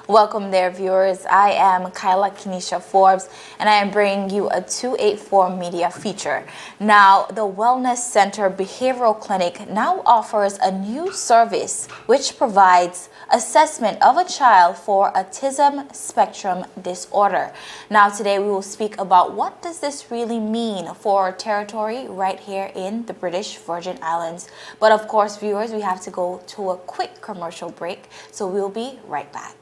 Welcome there, viewers. I am Kyla Kenesha Forbes, and I am bringing you a 284 media feature. Now, the Wellness Center Behavioral Clinic now offers a new service which provides assessment of a child for Autism Spectrum Disorder. Now, today we will speak about what does this really mean for our territory right here in the British Virgin Islands. But of course, viewers, we have to go to a quick commercial break, so we'll be right back.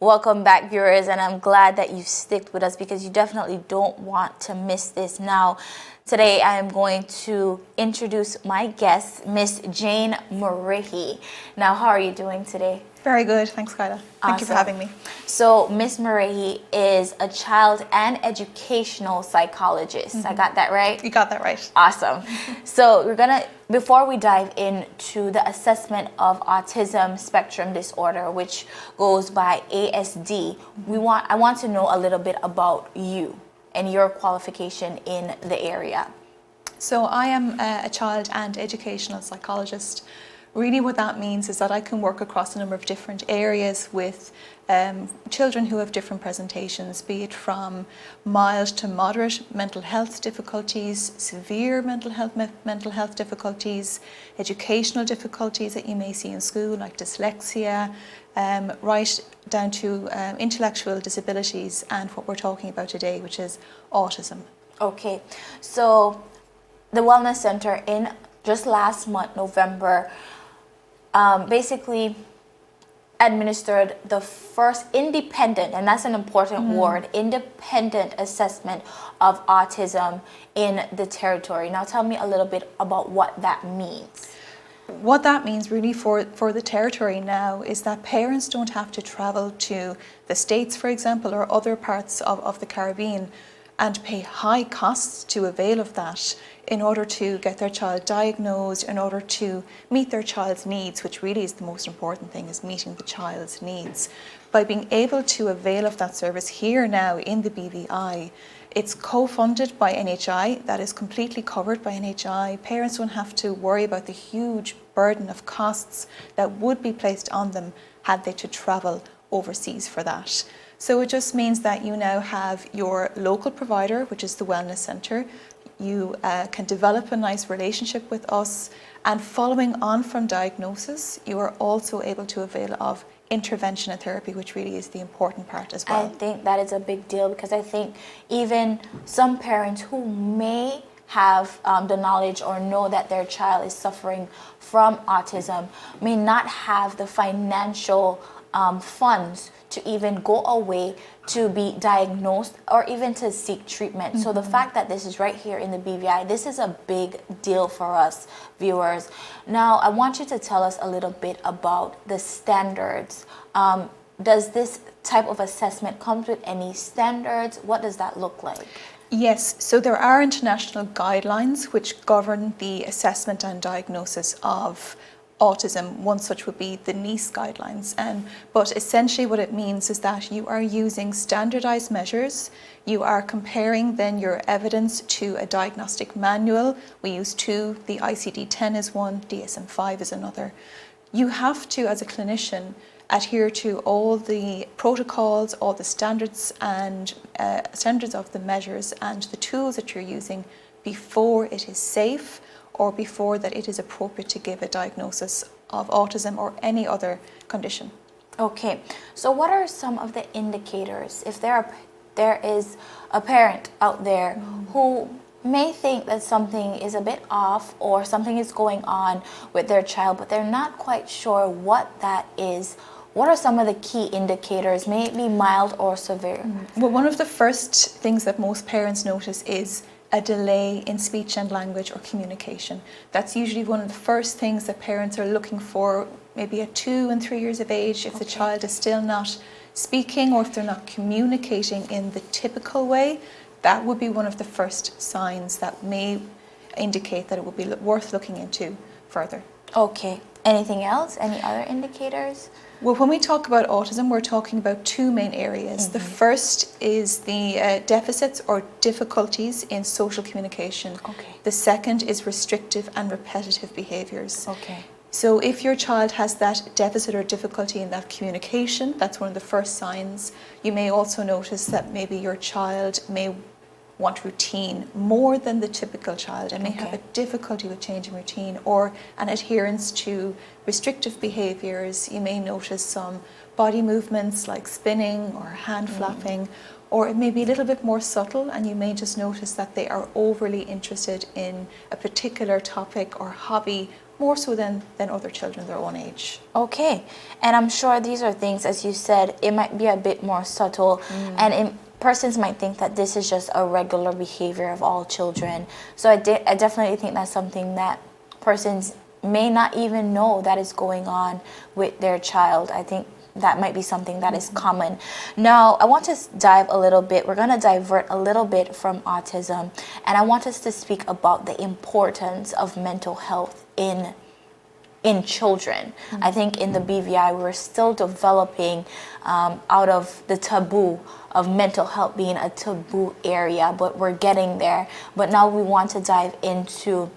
Welcome back, viewers, and I'm glad that you stick with us because you definitely don't want to miss this. Now, today I am going to introduce my guest, Miss Jane Murrihy. Now, how are you doing today? Very good, thanks, Kyla. Thank you for having me. So, Miss Murrihy is a child and educational psychologist. I got that right? You got that right. Awesome. So, before we dive into the assessment of Autism Spectrum Disorder, which goes by ASD, I want to know a little bit about you and your qualification in the area. So, I am a child and educational psychologist. Really what that means is that I can work across a number of different areas with children who have different presentations, be it from mild to moderate mental health difficulties, severe mental health difficulties, educational difficulties that you may see in school like dyslexia, right down to intellectual disabilities and what we're talking about today, which is autism. Okay, so the Wellness Center in just last month, November, basically administered the first independent, and that's an important word, independent assessment of autism in the territory. Now tell me a little bit about what that means. What that means really for the territory now is that parents don't have to travel to the States, for example, or other parts of the Caribbean and pay high costs to avail of that in order to get their child diagnosed, in order to meet their child's needs, which really is the most important thing, is meeting the child's needs. By being able to avail of that service here now in the BVI, it's co-funded by NHI, that is completely covered by NHI. Parents don't have to worry about the huge burden of costs that would be placed on them had they to travel overseas for that. So it just means that you now have your local provider, which is the Wellness Centre. You can develop a nice relationship with us, and following on from diagnosis, you are also able to avail of intervention and therapy, which really is the important part as well. I think that is a big deal because I think even some parents who may have the knowledge or know that their child is suffering from autism may not have the financial funds to even go away to be diagnosed or even to seek treatment. So the fact that this is right here in the BVI, this is a big deal for us viewers. Now, I want you to tell us a little bit about the standards. Does this type of assessment come with any standards? What does that look like? Yes, so there are international guidelines which govern the assessment and diagnosis of autism. One such would be the NICE guidelines. But essentially what it means is that you are using standardized measures. You are comparing then your evidence to a diagnostic manual. We use two, the ICD-10 is one, DSM-5 is another. You have to, as a clinician, adhere to all the protocols, all the standards and standards of the measures and the tools that you're using before it is safe or before that it is appropriate to give a diagnosis of autism or any other condition. Okay, so what are some of the indicators if there is a parent out there who may think that something is a bit off or something is going on with their child, but they're not quite sure what that is? What are some of the key indicators? May it be mild or severe? Well, one of the first things that most parents notice is a delay in speech and language or communication. That's usually one of the first things that parents are looking for, maybe at 2 and 3 years of age, if the child is still not speaking or if they're not communicating in the typical way. That would be one of the first signs that may indicate that it would be worth looking into further. Okay. Anything else? Any other indicators? Well, when we talk about autism, we're talking about 2 main areas. The first is the deficits or difficulties in social communication. Okay. The second is restrictive and repetitive behaviours. Okay. So if your child has that deficit or difficulty in that communication, that's one of the first signs. You may also notice that maybe your child may want routine more than the typical child and may have a difficulty with changing routine or an adherence to restrictive behaviours. You may notice some body movements like spinning or hand flapping, or it may be a little bit more subtle and you may just notice that they are overly interested in a particular topic or hobby more so than other children their own age. Okay, and I'm sure these are things, as you said, it might be a bit more subtle and persons might think that this is just a regular behavior of all children. So I definitely think that's something that persons may not even know that is going on with their child. I think that might be something that is common. Now, I want to dive a little bit. We're going to divert a little bit from autism, and I want us to speak about the importance of mental health in children. I think in the BVI we're still developing out of the taboo of mental health being a taboo area, but we're getting there. But now we want to dive into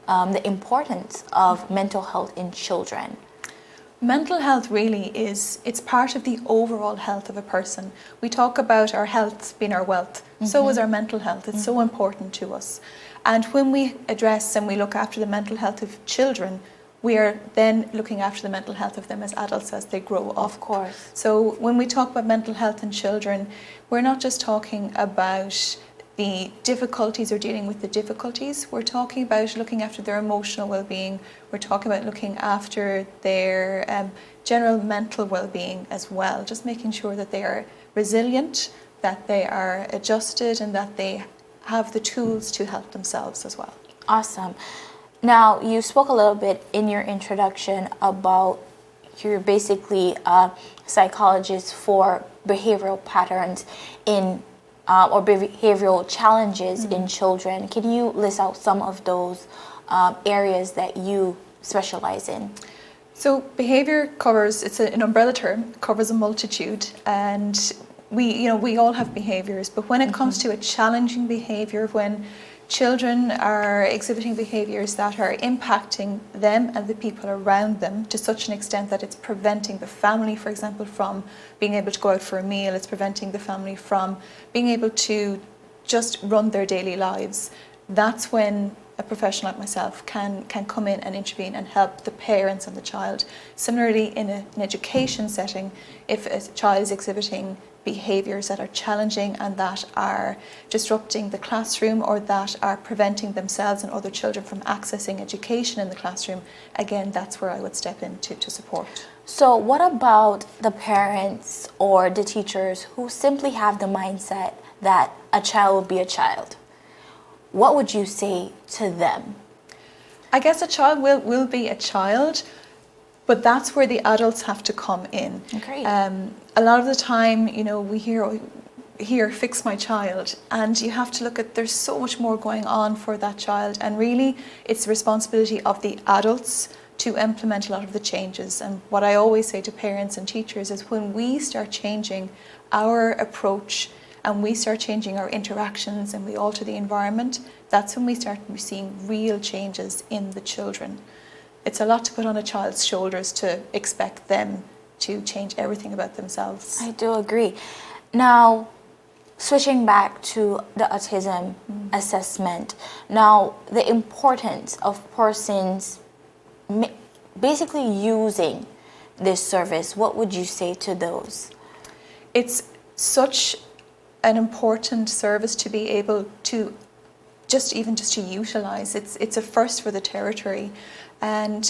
the importance of mental health in children. Mental health really it's part of the overall health of a person. We talk about our health being our wealth. So is our mental health. It's so important to us. And when we address and we look after the mental health of children, we are then looking after the mental health of them as adults as they grow up. Of course. So when we talk about mental health in children, we're not just talking about the difficulties or dealing with the difficulties. We're talking about looking after their emotional well-being. We're talking about looking after their general mental well-being as well. Just making sure that they are resilient, that they are adjusted, and that they have the tools to help themselves as well. Awesome. Now, you spoke a little bit in your introduction about you're basically a psychologist for behavioral patterns in or behavioral challenges in children. Can you list out some of those areas that you specialize in? So behavior covers, it's an umbrella term, covers a multitude, and we all have behaviors, but when it comes to a challenging behavior, when children are exhibiting behaviours that are impacting them and the people around them to such an extent that it's preventing the family, for example, from being able to go out for a meal, it's preventing the family from being able to just run their daily lives, that's when a professional like myself can come in and intervene and help the parents and the child. Similarly, in an education setting, if a child is exhibiting behaviours that are challenging and that are disrupting the classroom or that are preventing themselves and other children from accessing education in the classroom, again, that's where I would step in to support. So what about the parents or the teachers who simply have the mindset that a child will be a child? What would you say to them? I guess a child will be a child, but that's where the adults have to come in. Great. A lot of the time, we hear fix my child, and you have to look at there's so much more going on for that child, and really it's the responsibility of the adults to implement a lot of the changes. And what I always say to parents and teachers is when we start changing our approach and we start changing our interactions and we alter the environment, that's when we start seeing real changes in the children. It's a lot to put on a child's shoulders to expect them to change everything about themselves. I do agree. Now, switching back to the autism assessment, now the importance of persons basically using this service, what would you say to those? It's such an important service to be able to just to utilize. It's a first for the territory, and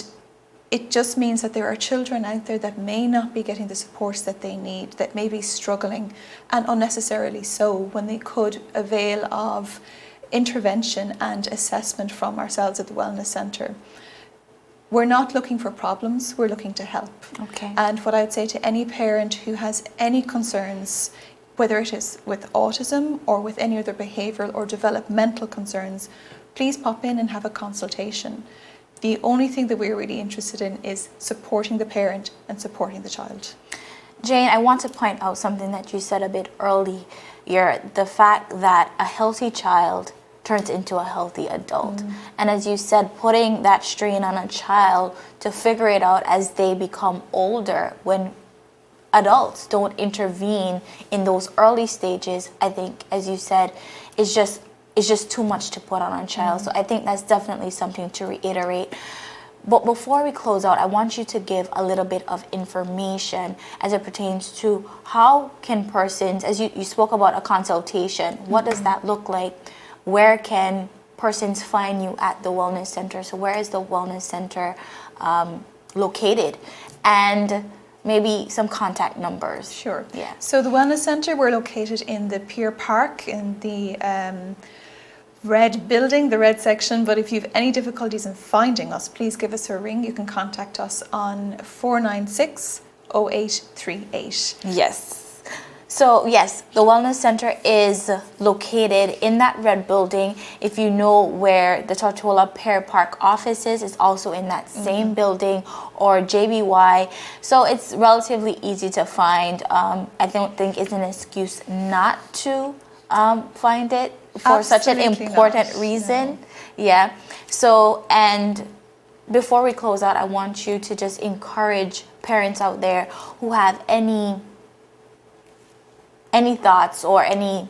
it just means that there are children out there that may not be getting the supports that they need, that may be struggling, and unnecessarily so, when they could avail of intervention and assessment from ourselves at the Wellness Centre. We're not looking for problems, we're looking to help. Okay. And what I'd say to any parent who has any concerns, whether it is with autism or with any other behavioural or developmental concerns, please pop in and have a consultation. The only thing that we're really interested in is supporting the parent and supporting the child. Jane, I want to point out something that you said a bit earlier, the fact that a healthy child turns into a healthy adult. And as you said, putting that strain on a child to figure it out as they become older, when adults don't intervene in those early stages, I think, as you said, it's just too much to put on a child. So I think that's definitely something to reiterate. But before we close out, I want you to give a little bit of information as it pertains to how can persons, as you spoke about a consultation, what does that look like? Where can persons find you at the Wellness Centre? So where is the Wellness Centre located? And maybe some contact numbers. Sure. Yeah. So the Wellness Centre, we're located in the Pier Park in the red building, the red section. But if you have any difficulties in finding us, please give us a ring. You can contact us on 496 0838. Yes. So yes, the Wellness Centre is located in that red building. If you know where the Tortola Pear Park office is, it's also in that same building, or JBY. So it's relatively easy to find. I don't think it's an excuse not to find it for such an important reason. No. Yeah. So, and before we close out, I want you to just encourage parents out there who have any thoughts or any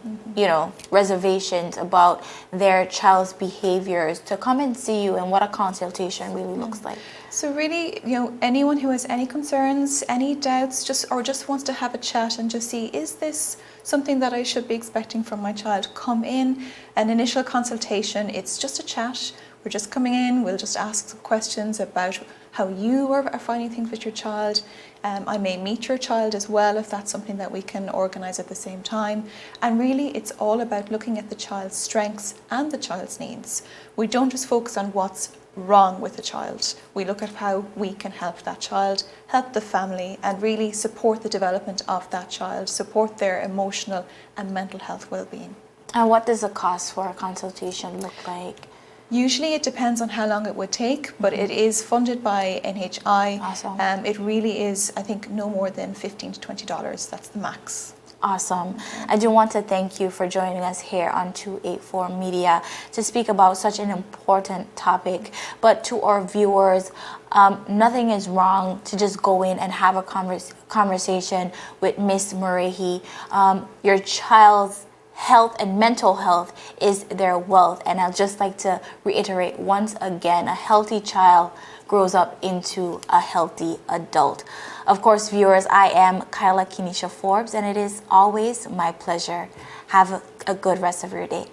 reservations about their child's behaviors to come and see you and what a consultation really looks like. So really, anyone who has any concerns, any doubts, just wants to have a chat and just see, is this something that I should be expecting from my child? Come in, an initial consultation, it's just a chat. We're just coming in, we'll just ask some questions about how you are finding things with your child. I may meet your child as well if that's something that we can organise at the same time. And really, it's all about looking at the child's strengths and the child's needs. We don't just focus on what's wrong with the child. We look at how we can help that child, help the family, and really support the development of that child, support their emotional and mental health well-being. And what does the cost for a consultation look like? Usually it depends on how long it would take, but it is funded by NHI. Awesome. It really is, I think, no more than $15 to $20. That's the max. Awesome. I do want to thank you for joining us here on 284 Media to speak about such an important topic. But to our viewers, nothing is wrong to just go in and have a conversation with Miss Murrihy. Your child's health and mental health is their wealth, and I'd just like to reiterate once again, a healthy child grows up into a healthy adult. Of course, viewers, I am Kyla Kenesha Forbes, and it is always my pleasure. Have a good rest of your day.